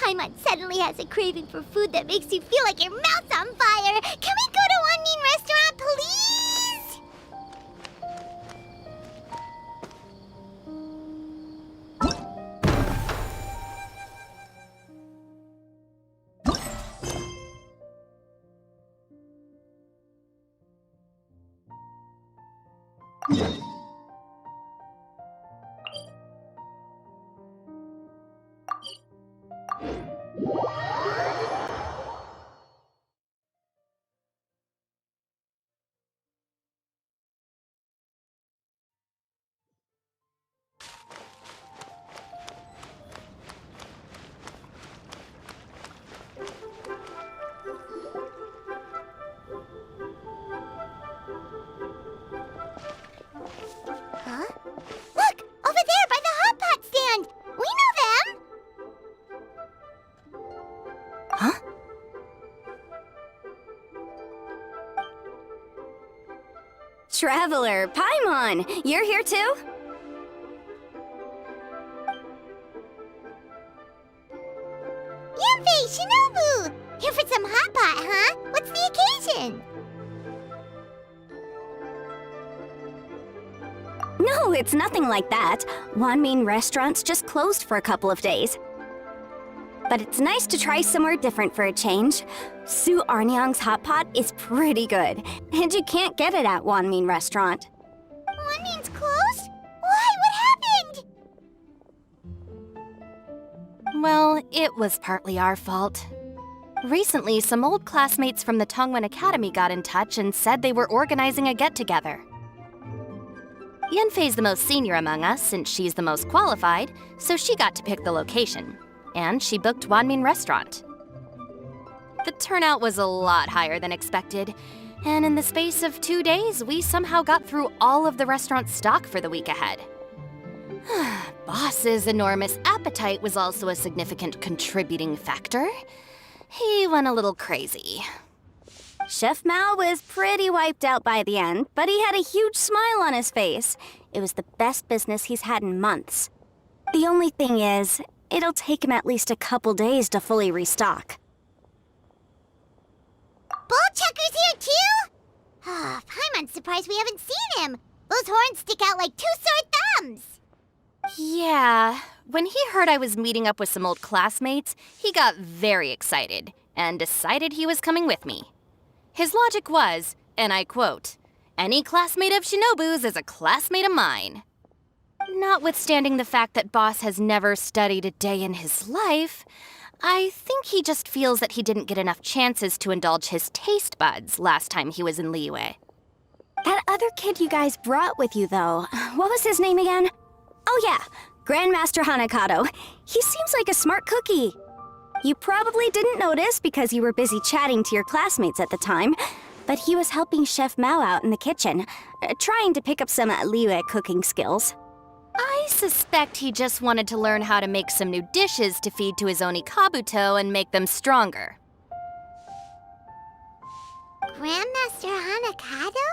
Paimon suddenly has a craving for food that makes you feel like your mouth's on fire. Can we go to One Mean Restaurant, please? Huh? Look! Over there by the hot pot stand! We know them! Huh? Traveler, Paimon! You're here too? Yanfei, Shinobu! Here for some hot pot, huh? What's the occasion? No, it's nothing like that. Wanmin Restaurant's just closed for a couple of days. But it's nice to try somewhere different for a change. Su Arnyang's hot pot is pretty good, and you can't get it at Wanmin Restaurant. Wanmin's closed? Why? What happened? Well, it was partly our fault. Recently, some old classmates from the Tongwen Academy got in touch and said they were organizing a get-together. Yanfei's the most senior among us, since she's the most qualified, so she got to pick the location. And she booked Wanmin Restaurant. The turnout was a lot higher than expected, and in the space of 2 days, we somehow got through all of the restaurant's stock for the week ahead. Boss's enormous appetite was also a significant contributing factor. He went a little crazy. Chef Mao was pretty wiped out by the end, but he had a huge smile on his face. It was the best business he's had in months. The only thing is, it'll take him at least a couple days to fully restock. Bullchucker's here too? Ah, Paimon's surprised we haven't seen him. Those horns stick out like 2 sore thumbs. Yeah, when he heard I was meeting up with some old classmates, he got very excited and decided he was coming with me. His logic was, and I quote, "Any classmate of Shinobu's is a classmate of mine." Notwithstanding the fact that Boss has never studied a day in his life, I think he just feels that he didn't get enough chances to indulge his taste buds last time he was in Liyue. That other kid you guys brought with you, though, what was his name again? Oh yeah, Grandmaster Hanakado. He seems like a smart cookie. You probably didn't notice because you were busy chatting to your classmates at the time, but he was helping Chef Mao out in the kitchen, trying to pick up some Liyue cooking skills. I suspect he just wanted to learn how to make some new dishes to feed to his Onikabuto and make them stronger. Grandmaster Hanakado?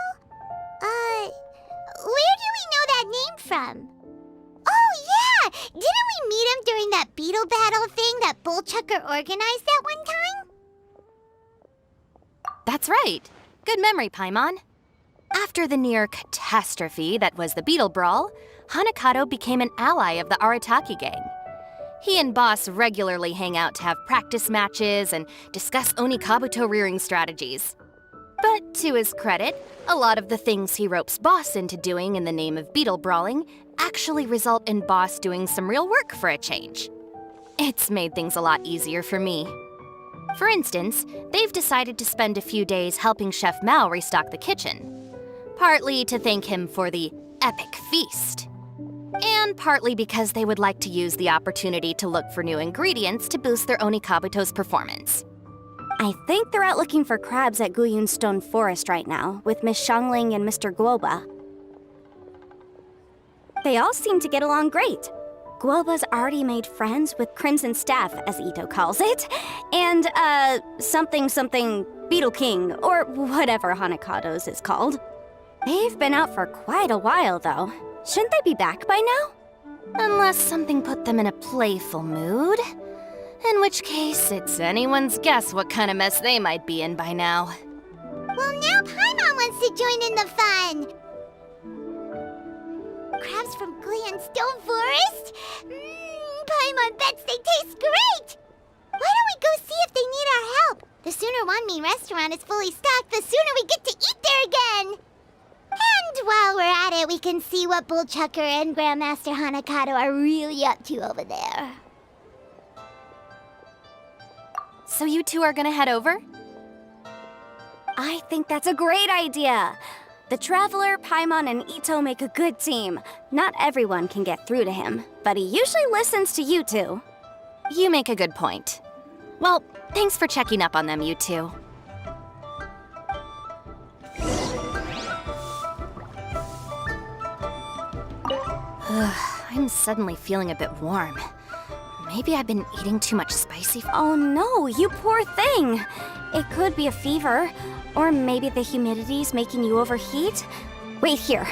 Where do we know that name from? Oh, yeah! Didn't we meet him during that beetle battle thing that Bullchucker organized at one time? That's right. Good memory, Paimon. After the near catastrophe that was the beetle brawl, Hanakado became an ally of the Arataki gang. He and Boss regularly hang out to have practice matches and discuss Onikabuto rearing strategies. But to his credit, a lot of the things he ropes Boss into doing in the name of beetle brawling actually result in Boss doing some real work for a change. It's made things a lot easier for me. For instance, they've decided to spend a few days helping Chef Mao restock the kitchen. Partly to thank him for the epic feast. And partly because they would like to use the opportunity to look for new ingredients to boost their Onikabuto's performance. I think they're out looking for crabs at Guyun Stone Forest right now, with Miss Shangling and Mr. Guoba. They all seem to get along great. Guoba's already made friends with Crimson Staff, as Ito calls it, and, something Beetle King, or whatever Hanakado's is called. They've been out for quite a while, though. Shouldn't they be back by now? Unless something put them in a playful mood. In which case, it's anyone's guess what kind of mess they might be in by now. Well, now Paimon wants to join in the fun. Crabs from Glen Stone Forest? Paimon bets they taste great! Why don't we go see if they need our help? The sooner Wanmin restaurant is fully stocked, the sooner we get to eat there again! And while we're at it, we can see what Bullchucker and Grandmaster Hanakato are really up to over there. So you two are gonna head over? I think that's a great idea. The Traveler, Paimon, and Ito make a good team. Not everyone can get through to him, but he usually listens to you two. You make a good point. Well, thanks for checking up on them, you two. I'm suddenly feeling a bit warm. Maybe I've been eating too much spicy food. Oh no, you poor thing. It could be a fever, or maybe the humidity's making you overheat. Wait here.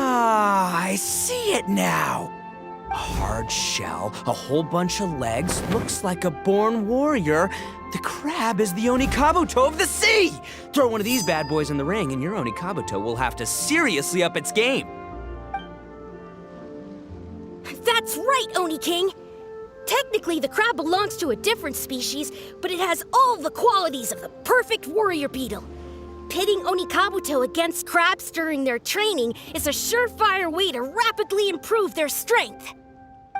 I see it now. A hard shell, a whole bunch of legs, looks like a born warrior. The crab is the Onikabuto of the sea! Throw one of these bad boys in the ring and your Onikabuto will have to seriously up its game. That's right, Oni King! Technically, the crab belongs to a different species, but it has all the qualities of the perfect warrior beetle. Pitting Onikabuto against crabs during their training is a surefire way to rapidly improve their strength.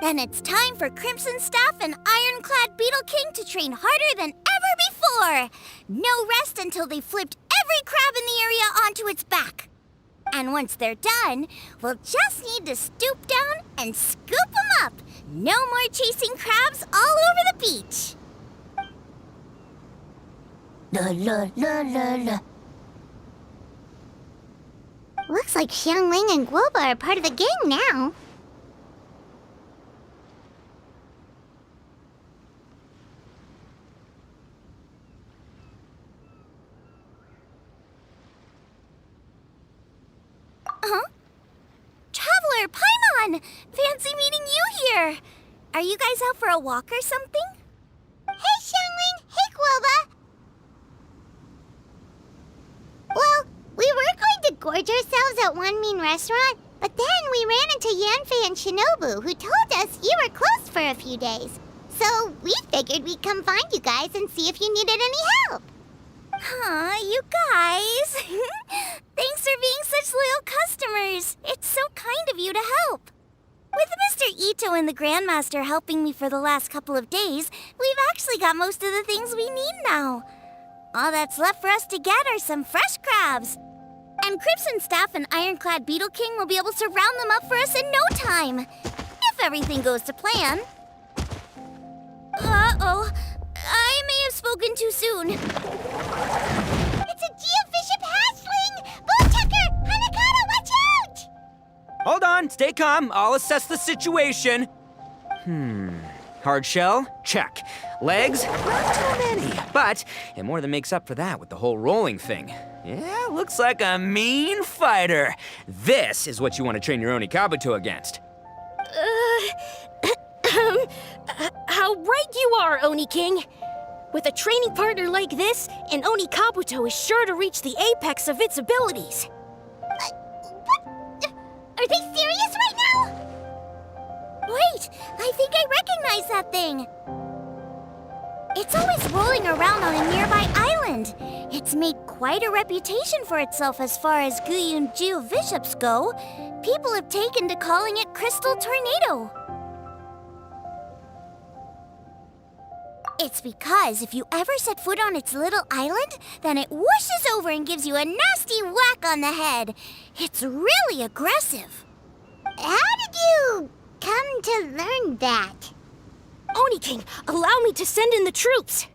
Then it's time for Crimson Staff and Ironclad Beetle King to train harder than ever before. No rest until they've flipped every crab in the area onto its back. And once they're done, we'll just need to stoop down and scoop them up. No more chasing crabs all over the beach. La la la la la. Looks like Xiangling and Guoba are part of the gang now. Huh? Traveler, Paimon! Fancy meeting you here! Are you guys out for a walk or something? Hey, Xiangling! Hey, Guoba! Well, we were going to gorge ourselves at Wanmin Restaurant, but then we ran into Yanfei and Shinobu, who told us you were closed for a few days. So we figured we'd come find you guys and see if you needed any help. Aw, you guys. Thanks for being such loyal customers. It's so kind of you to help. With Mr. Mr. Ito and the Grandmaster helping me for the last couple of days, we've actually got most of the things we need now. All that's left for us to get are some fresh crabs. And Crimson Staff and Ironclad Beetle King will be able to round them up for us in no time. If everything goes to plan. Uh-oh. I may have spoken too soon. It's a geofiship hatchling! Bullchucker! Hanakata, watch out! Hold on, stay calm. I'll assess the situation. Hard shell? Check. Legs? Not too many, but it more than makes up for that with the whole rolling thing. Yeah, looks like a mean fighter. This is what you want to train your Onikabuto against. How right you are, Oni King. With a training partner like this, an Onikabuto is sure to reach the apex of its abilities. What? Are they serious right now? Wait, I think I recognize that thing. It's always rolling around on a nearby island. It's made quite a reputation for itself as far as Guyun geoviships go. People have taken to calling it Crystal Tornado. It's because if you ever set foot on its little island, then it whooshes over and gives you a nasty whack on the head. It's really aggressive. How did you come to learn that? Oni King, allow me to send in the troops.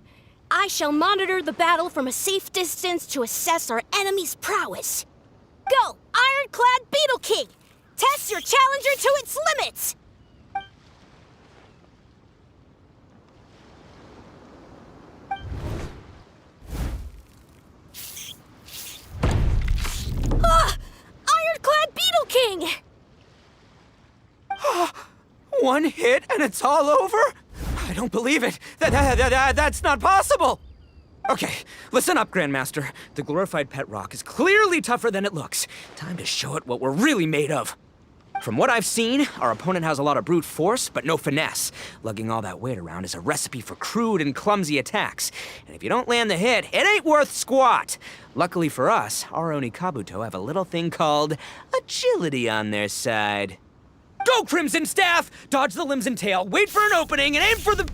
I shall monitor the battle from a safe distance to assess our enemy's prowess. Go, Ironclad Beetle King! Test your challenger to its limits! Ironclad Beetle King! One hit and it's all over? I don't believe it. That's not possible. Okay, listen up, Grandmaster. The glorified pet rock is clearly tougher than it looks. Time to show it what we're really made of. From what I've seen, our opponent has a lot of brute force, but no finesse. Lugging all that weight around is a recipe for crude and clumsy attacks. And if you don't land the hit, it ain't worth squat. Luckily for us, our Onikabuto have a little thing called agility on their side. Go, Crimson Staff! Dodge the limbs and tail, wait for an opening, and aim for the...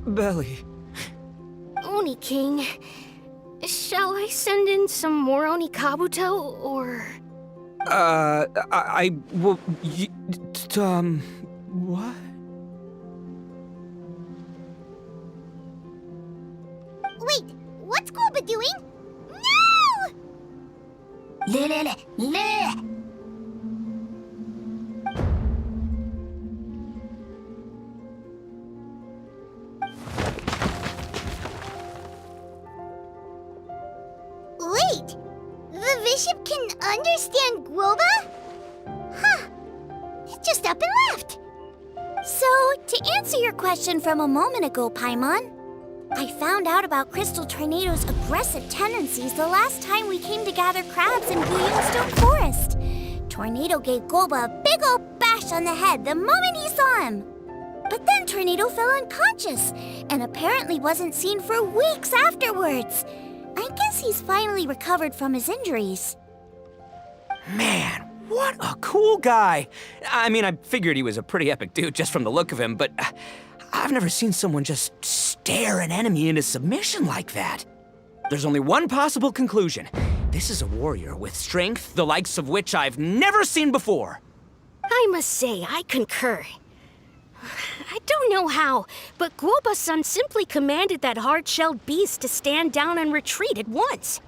belly. Oni King, shall I send in some more Onikabuto, or...? What? Wait, what's Goba doing? No! Wait, the bishop can understand Guoba? Huh, it just up and left. So, to answer your question from a moment ago, Paimon, I found out about Crystal Tornado's aggressive tendencies the last time we came to gather crabs in Guyunstone Forest. Tornado gave Goba a big old bash on the head the moment he saw him. But then Tornado fell unconscious and apparently wasn't seen for weeks afterwards. I guess he's finally recovered from his injuries. Man, what a cool guy. I mean, I figured he was a pretty epic dude just from the look of him, but I've never seen someone just stare an enemy into submission like that. There's only one possible conclusion. This is a warrior with strength, the likes of which I've never seen before. I must say, I concur. I don't know how, but Guoba-san simply commanded that hard-shelled beast to stand down and retreat at once.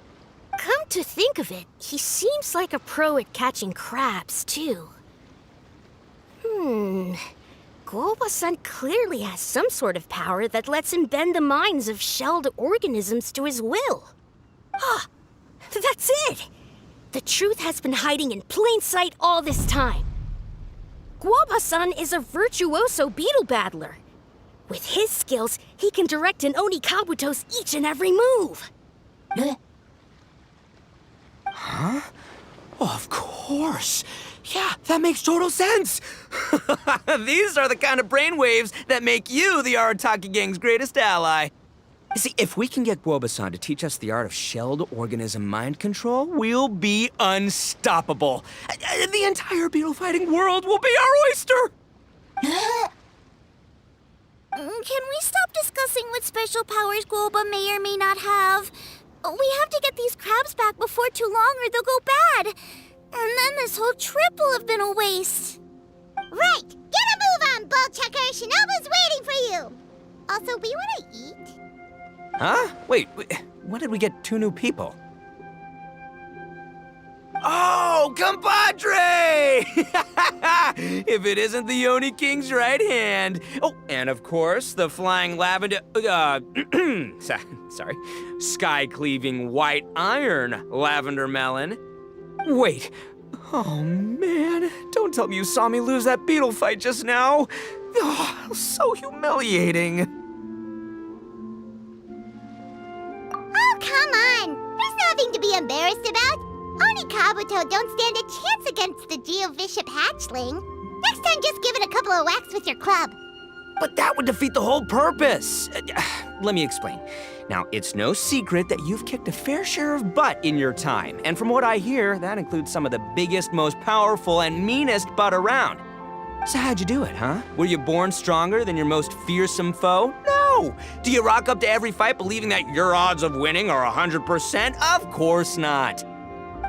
Come to think of it, he seems like a pro at catching crabs, too. Guoba-san clearly has some sort of power that lets him bend the minds of shelled organisms to his will. Ah, that's it! The truth has been hiding in plain sight all this time. Guoba-san is a virtuoso beetle battler. With his skills, he can direct an Onikabuto's each and every move. Huh? Oh, of course. Yeah, that makes total sense. These are the kind of brainwaves that make you the Arataki gang's greatest ally. You see, if we can get Guoba-san to teach us the art of shelled organism mind control, we'll be unstoppable. The entire beetle fighting world will be our oyster. Can we stop discussing what special powers Guoba may or may not have? We have to get these crabs back before too long or they'll go bad. And then this whole trip will have been a waste. Right! Get a move on, Bullchucker! Shinobu's waiting for you! Also, we want to eat? Huh? Wait, when did we get 2 new people? Oh, compadre! If it isn't the Oni King's right hand. Oh, and of course, the flying lavender, sorry, sky-cleaving white iron lavender melon. Wait, oh man, don't tell me you saw me lose that beetle fight just now. Oh, so humiliating. Oh, come on! There's nothing to be embarrassed about. Oni Kabuto don't stand a chance against the Geovishap hatchling. Next time, just give it a couple of whacks with your club. But that would defeat the whole purpose. Let me explain. Now, it's no secret that you've kicked a fair share of butt in your time. And from what I hear, that includes some of the biggest, most powerful, and meanest butt around. So how'd you do it, huh? Were you born stronger than your most fearsome foe? No! Do you rock up to every fight believing that your odds of winning are 100%? Of course not.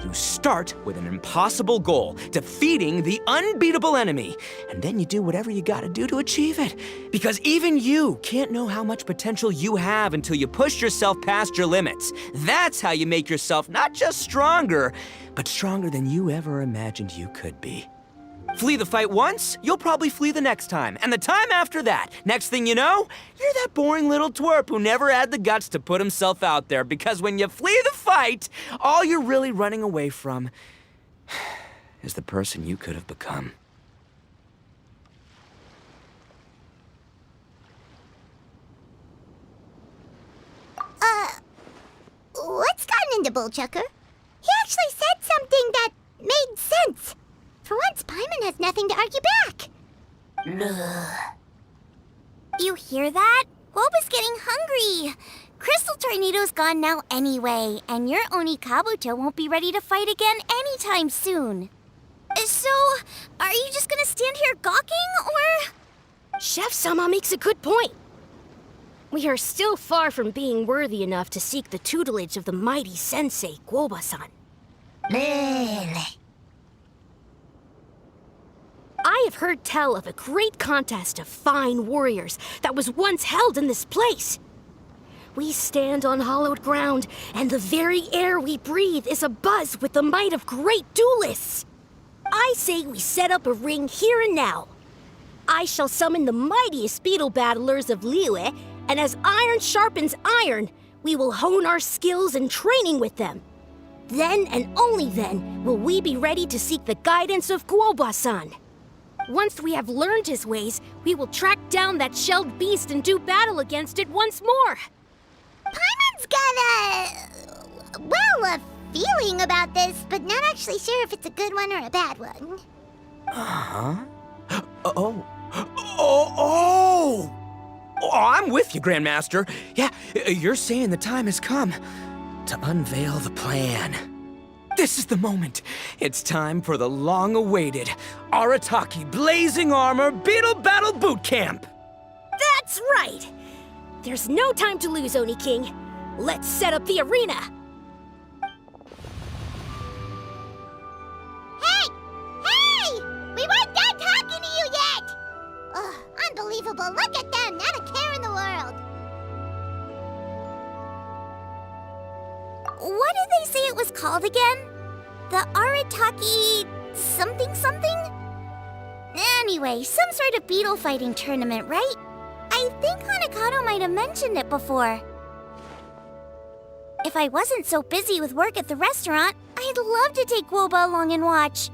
You start with an impossible goal, defeating the unbeatable enemy, and then you do whatever you gotta do to achieve it. Because even you can't know how much potential you have until you push yourself past your limits. That's how you make yourself not just stronger, but stronger than you ever imagined you could be. Flee the fight once, you'll probably flee the next time, and the time after that. Next thing you know, you're that boring little twerp who never had the guts to put himself out there, because when you flee the fight, all you're really running away from is the person you could have become. What's gotten into Bullchucker? He actually said something that made sense. For once, Paimon has nothing to argue back. You hear that? Guoba's getting hungry. Crystal Tornado's gone now anyway, and your Oni Kabuto won't be ready to fight again anytime soon. So, are you just gonna stand here gawking, or...? Chef-sama makes a good point. We are still far from being worthy enough to seek the tutelage of the mighty sensei, Guoba-san. I have heard tell of a great contest of fine warriors that was once held in this place. We stand on hallowed ground, and the very air we breathe is abuzz with the might of great duelists. I say we set up a ring here and now. I shall summon the mightiest beetle battlers of Liyue, and as iron sharpens iron, we will hone our skills and training with them. Then and only then will we be ready to seek the guidance of Guoba-san. Once we have learned his ways, we will track down that shelled beast and do battle against it once more. Paimon's got a feeling about this, but not actually sure if it's a good one or a bad one. Uh-huh. Oh, I'm with you, Grandmaster. Yeah, you're saying the time has come to unveil the plan. This is the moment. It's time for the long-awaited Arataki Blazing Armor Beetle Battle Boot Camp. That's right! There's no time to lose, Oni King. Let's set up the arena. Hey! Hey! We weren't done talking to you yet! Ugh, unbelievable. Look at them, not a care in the world. What did they say it was called again? The Arataki something? Anyway, some sort of beetle fighting tournament, right? I think Hanakado might have mentioned it before. If I wasn't so busy with work at the restaurant, I'd love to take Guoba along and watch.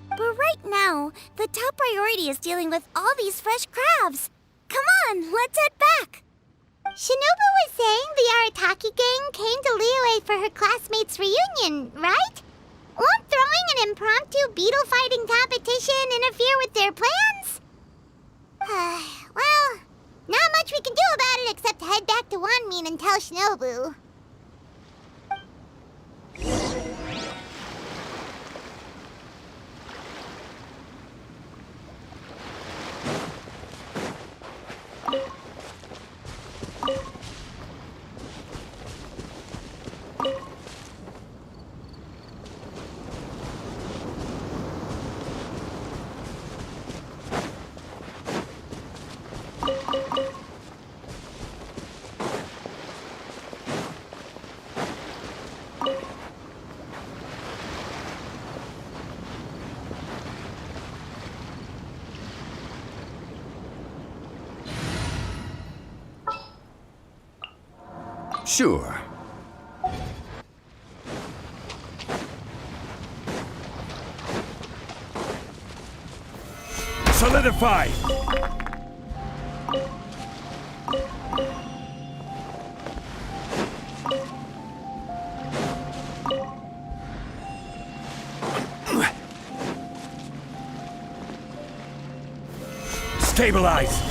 But right now, the top priority is dealing with all these fresh crabs. Come on, let's head back. Shinobu was saying the Arataki gang came to Liyue for her classmates' reunion, right? Won't throwing an impromptu beetle fighting competition interfere with their plans? Well, not much we can do about it except head back to Wanmin and tell Shinobu. Sure. Solidify! Stabilize!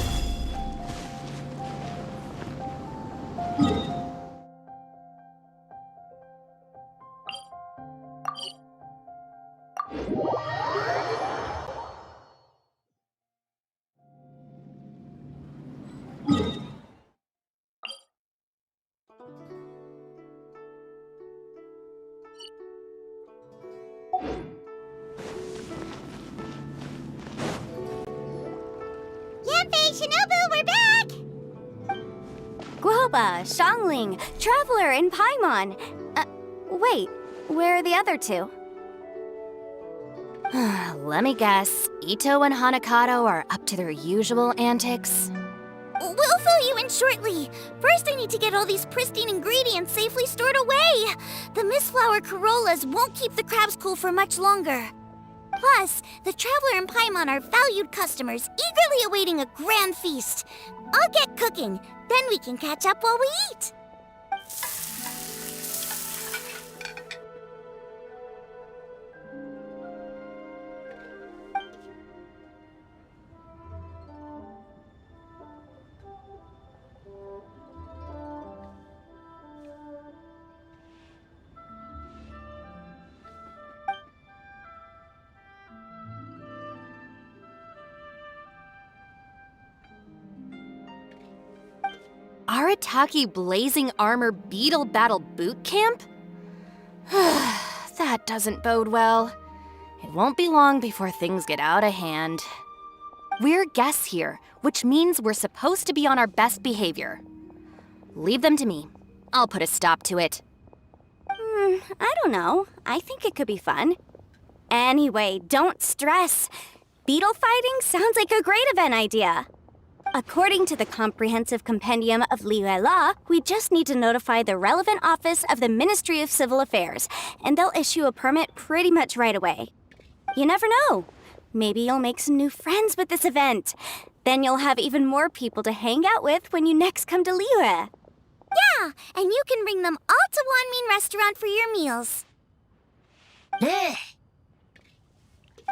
Yanfei, Shinobu, we're back! Guoba, Xiangling, Traveler, and Paimon. Wait, where are the other two? Let me guess, Ito and Hanakato are up to their usual antics? We'll fill you in shortly. First, I need to get all these pristine ingredients safely stored away. The mistflower corollas won't keep the crabs cool for much longer. Plus, the Traveler and Paimon are valued customers, eagerly awaiting a grand feast. I'll get cooking, then we can catch up while we eat. Arataki Blazing Armor Beetle Battle Boot Camp? That doesn't bode well. It won't be long before things get out of hand. We're guests here, which means we're supposed to be on our best behavior. Leave them to me. I'll put a stop to it. I don't know. I think it could be fun. Anyway, don't stress. Beetle fighting sounds like a great event idea. According to the Comprehensive Compendium of Liyue Law, we just need to notify the relevant office of the Ministry of Civil Affairs, and they'll issue a permit pretty much right away. You never know. Maybe you'll make some new friends with this event. Then you'll have even more people to hang out with when you next come to Liyue. Yeah, and you can bring them all to Wanmin Restaurant for your meals.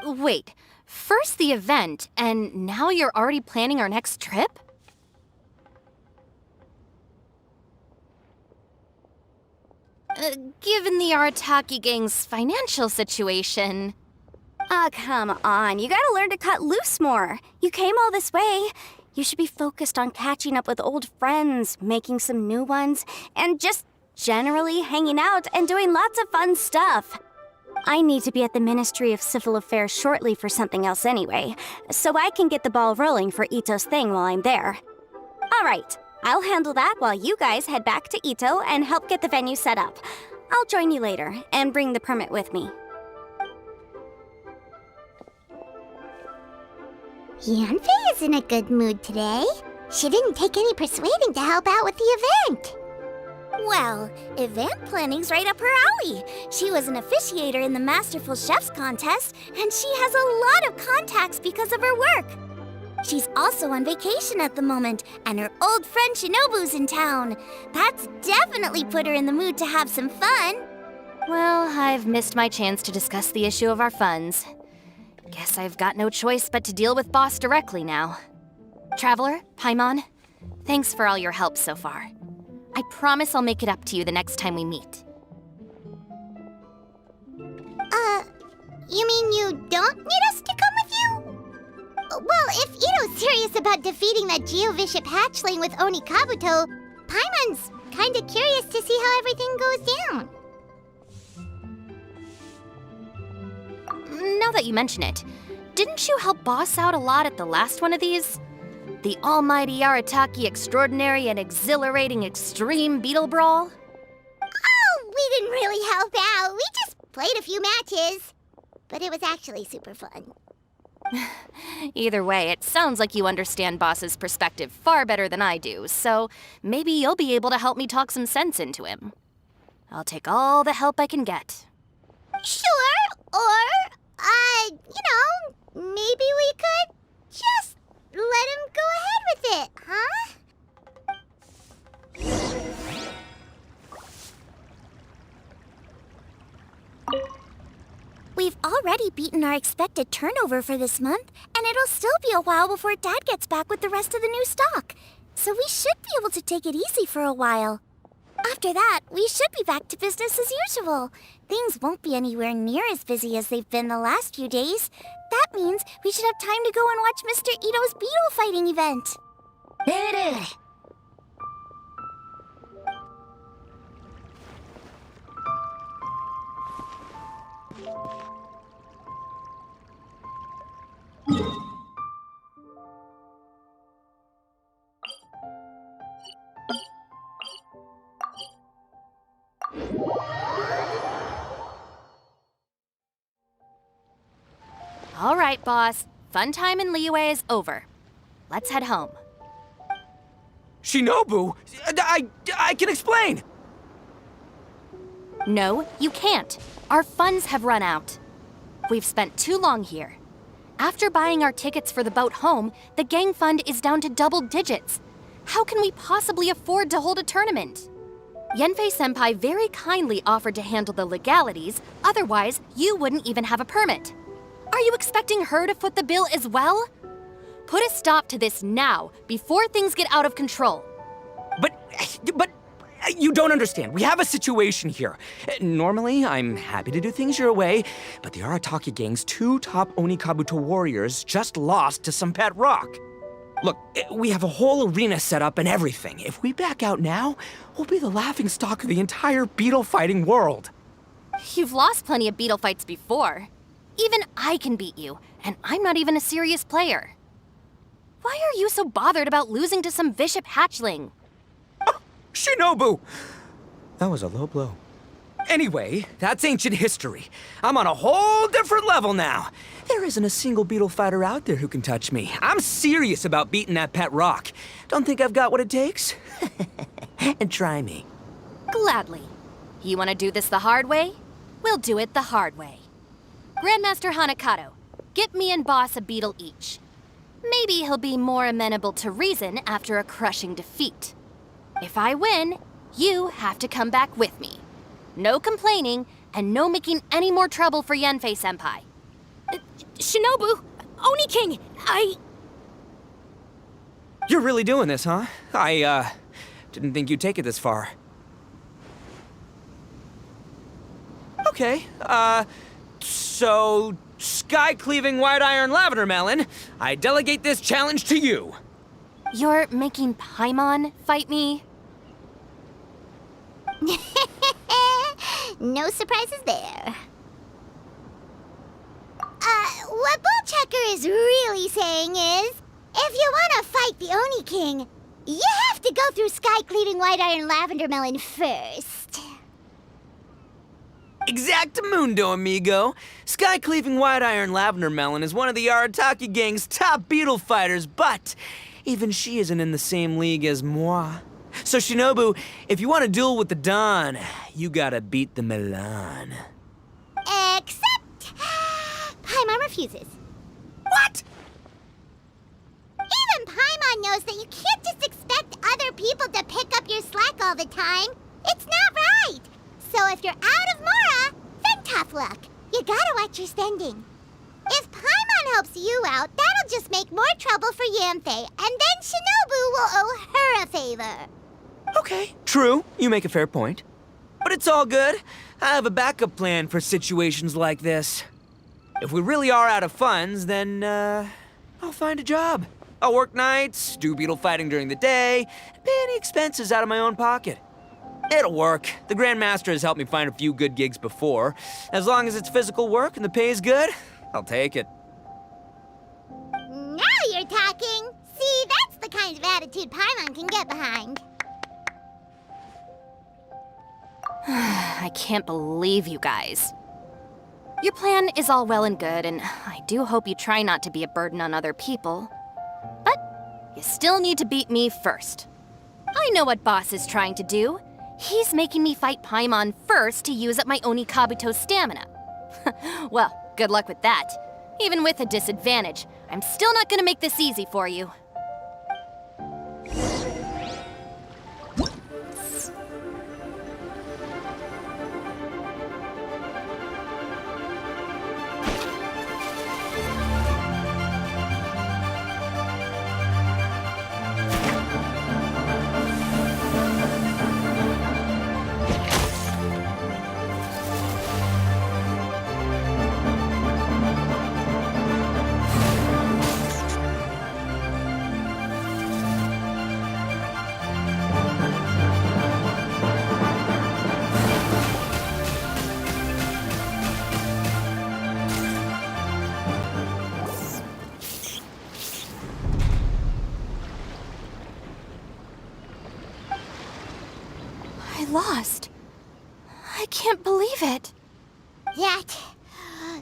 Wait, first the event, and now you're already planning our next trip? Given the Arataki gang's financial situation... Come on. You gotta learn to cut loose more. You came all this way. You should be focused on catching up with old friends, making some new ones, and just generally hanging out and doing lots of fun stuff. I need to be at the Ministry of Civil Affairs shortly for something else anyway, so I can get the ball rolling for Ito's thing while I'm there. All right, I'll handle that while you guys head back to Ito and help get the venue set up. I'll join you later and bring the permit with me. Yanfei is in a good mood today. She didn't take any persuading to help out with the event. Well, event planning's right up her alley. She was an officiator in the Masterful Chefs contest, and she has a lot of contacts because of her work. She's also on vacation at the moment, and her old friend Shinobu's in town. That's definitely put her in the mood to have some fun. Well, I've missed my chance to discuss the issue of our funds. Guess I've got no choice but to deal with Boss directly now. Traveler, Paimon, thanks for all your help so far. I promise I'll make it up to you the next time we meet. You mean you don't need us to come with you? Well, if Ito's serious about defeating that Geovishap hatchling with Oni Kabuto, Paimon's kinda curious to see how everything goes down. Now that you mention it, didn't you help Boss out a lot at the last one of these? The almighty Arataki extraordinary and exhilarating extreme beetle brawl? Oh, we didn't really help out. We just played a few matches. But it was actually super fun. Either way, it sounds like you understand Boss's perspective far better than I do, so maybe you'll be able to help me talk some sense into him. I'll take all the help I can get. Sure, or, maybe we could just let him go ahead with it, huh? We've already beaten our expected turnover for this month, and it'll still be a while before Dad gets back with the rest of the new stock. So we should be able to take it easy for a while. After that, we should be back to business as usual. Things won't be anywhere near as busy as they've been the last few days. That means we should have time to go and watch Mr. Ito's beetle fighting event. All right, Boss. Fun time in Liyue is over. Let's head home. Shinobu, I can explain. No, you can't. Our funds have run out. We've spent too long here. After buying our tickets for the boat home, the gang fund is down to double digits. How can we possibly afford to hold a tournament? Yenfei-senpai very kindly offered to handle the legalities, otherwise you wouldn't even have a permit. Are you expecting her to foot the bill as well? Put a stop to this now, before things get out of control. But you don't understand. We have a situation here. Normally, I'm happy to do things your way, but the Arataki gang's 2 top Oni Kabuto warriors just lost to some pet rock. Look, we have a whole arena set up and everything. If we back out now, we'll be the laughingstock of the entire beetle fighting world. You've lost plenty of beetle fights before. Even I can beat you, and I'm not even a serious player. Why are you so bothered about losing to some Bishop hatchling? Shinobu! That was a low blow. Anyway, that's ancient history. I'm on a whole different level now. There isn't a single beetle fighter out there who can touch me. I'm serious about beating that pet rock. Don't think I've got what it takes? And try me. Gladly. You want to do this the hard way? We'll do it the hard way. Grandmaster Hanakato, get me and Boss a beetle each. Maybe he'll be more amenable to reason after a crushing defeat. If I win, you have to come back with me. No complaining, and no making any more trouble for Yenfei-senpai. Shinobu! Oni King! You're really doing this, huh? I didn't think you'd take it this far. Okay, so, sky-cleaving white iron lavender melon, I delegate this challenge to you. You're making Paimon fight me? No surprises there. What Bullchecker is really saying is, if you want to fight the Oni King, you have to go through sky-cleaving white iron lavender melon first. Exactamundo, amigo. Sky-cleaving white iron lavender melon is one of the Arataki gang's top beetle fighters, but even she isn't in the same league as moi. So Shinobu, if you want to duel with the Don, you gotta beat the Milan. Except... Paimon refuses. What? Even Paimon knows that you can't just expect other people to pick up your slack all the time. It's not right. So if you're out of Mora, luck. You gotta watch your spending. If Paimon helps you out, that'll just make more trouble for Yanthe, and then Shinobu will owe her a favor. Okay, true. You make a fair point. But it's all good. I have a backup plan for situations like this. If we really are out of funds, then, I'll find a job. I'll work nights, do beetle fighting during the day, and pay any expenses out of my own pocket. It'll work. The Grandmaster has helped me find a few good gigs before. As long as it's physical work and the pay is good, I'll take it. Now you're talking. See, that's the kind of attitude Paimon can get behind. I can't believe you guys. Your plan is all well and good, and I do hope you try not to be a burden on other people. But you still need to beat me first. I know what Boss is trying to do. He's making me fight Paimon first to use up my Oni Kabuto's stamina. Well, good luck with that. Even with a disadvantage, I'm still not gonna make this easy for you. Lost. I can't believe it.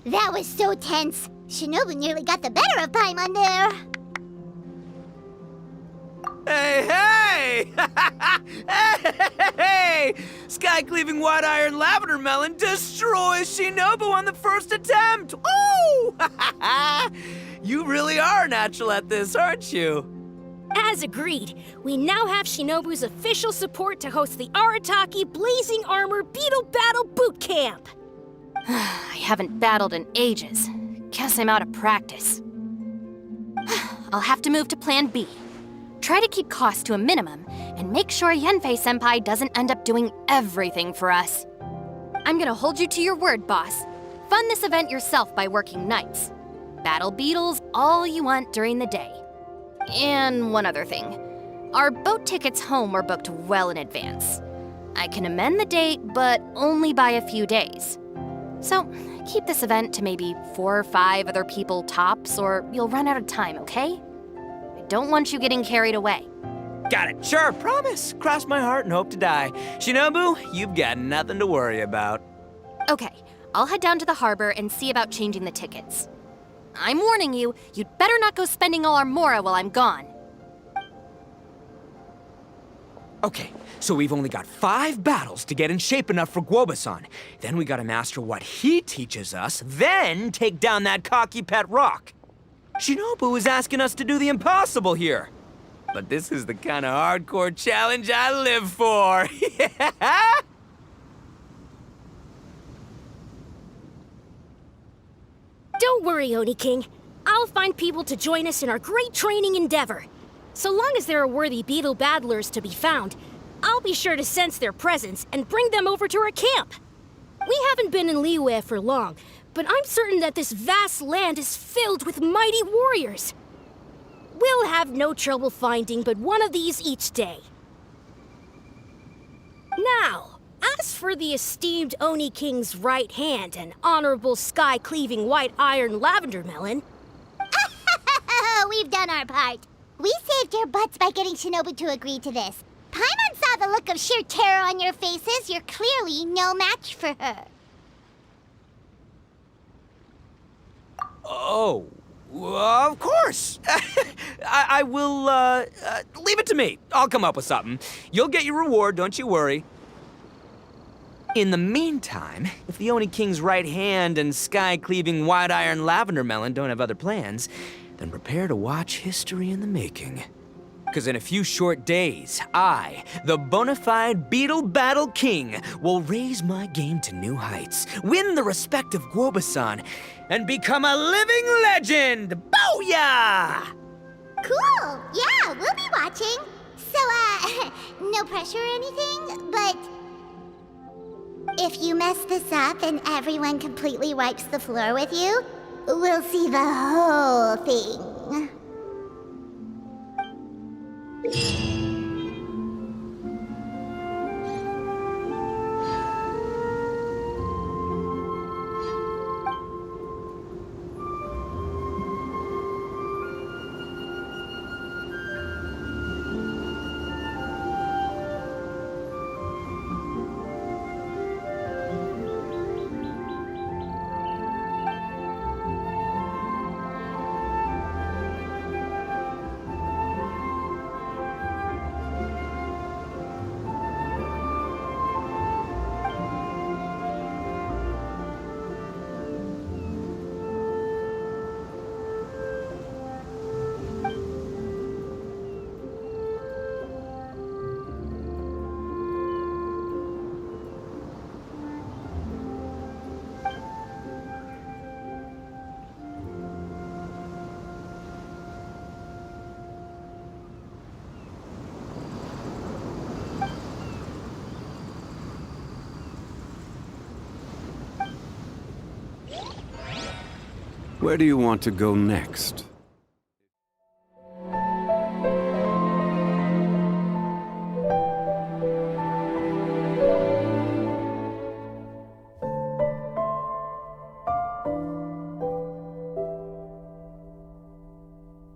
That was so tense. Shinobu nearly got the better of Paimon there. Hey! Hey! Sky-cleaving white iron lavender melon destroys Shinobu on the first attempt! Ooh! You really are natural at this, aren't you? As agreed, we now have Shinobu's official support to host the Arataki Blazing Armor Beetle Battle Boot Camp. I haven't battled in ages. Guess I'm out of practice. I'll have to move to Plan B. Try to keep costs to a minimum, and make sure Yenfei-senpai doesn't end up doing everything for us. I'm gonna hold you to your word, boss. Fund this event yourself by working nights. Battle beetles all you want during the day. And one other thing. Our boat tickets home were booked well in advance. I can amend the date, but only by a few days. So, keep this event to maybe 4 or 5 other people tops, or you'll run out of time, okay? I don't want you getting carried away. Got it. Sure, promise. Cross my heart and hope to die. Shinobu, you've got nothing to worry about. Okay, I'll head down to the harbor and see about changing the tickets. I'm warning you, you'd better not go spending all our mora while I'm gone. Okay, so we've only got 5 battles to get in shape enough for Guoba-san. Then we gotta master what he teaches us, then take down that cocky pet rock. Shinobu is asking us to do the impossible here. But this is the kind of hardcore challenge I live for. Yeah! Don't worry, Oni King. I'll find people to join us in our great training endeavor. So long as there are worthy beetle battlers to be found, I'll be sure to sense their presence and bring them over to our camp. We haven't been in Liyue for long, but I'm certain that this vast land is filled with mighty warriors. We'll have no trouble finding but one of these each day. Now, as for the esteemed Oni King's right hand and honorable sky-cleaving white iron lavender melon... We've done our part. We saved your butts by getting Shinobu to agree to this. Paimon saw the look of sheer terror on your faces. You're clearly no match for her. Oh, of course. I will, leave it to me. I'll come up with something. You'll get your reward, don't you worry. In the meantime, if the Oni King's right hand and sky-cleaving white iron lavender melon don't have other plans, then prepare to watch history in the making. 'Cause in a few short days, I, the bona fide Beetle Battle King, will raise my game to new heights, win the respect of Guoba-san, and become a living legend! Booyah! Cool! Yeah, we'll be watching. So, no pressure or anything, but if you mess this up and everyone completely wipes the floor with you, we'll see the whole thing. Where do you want to go next?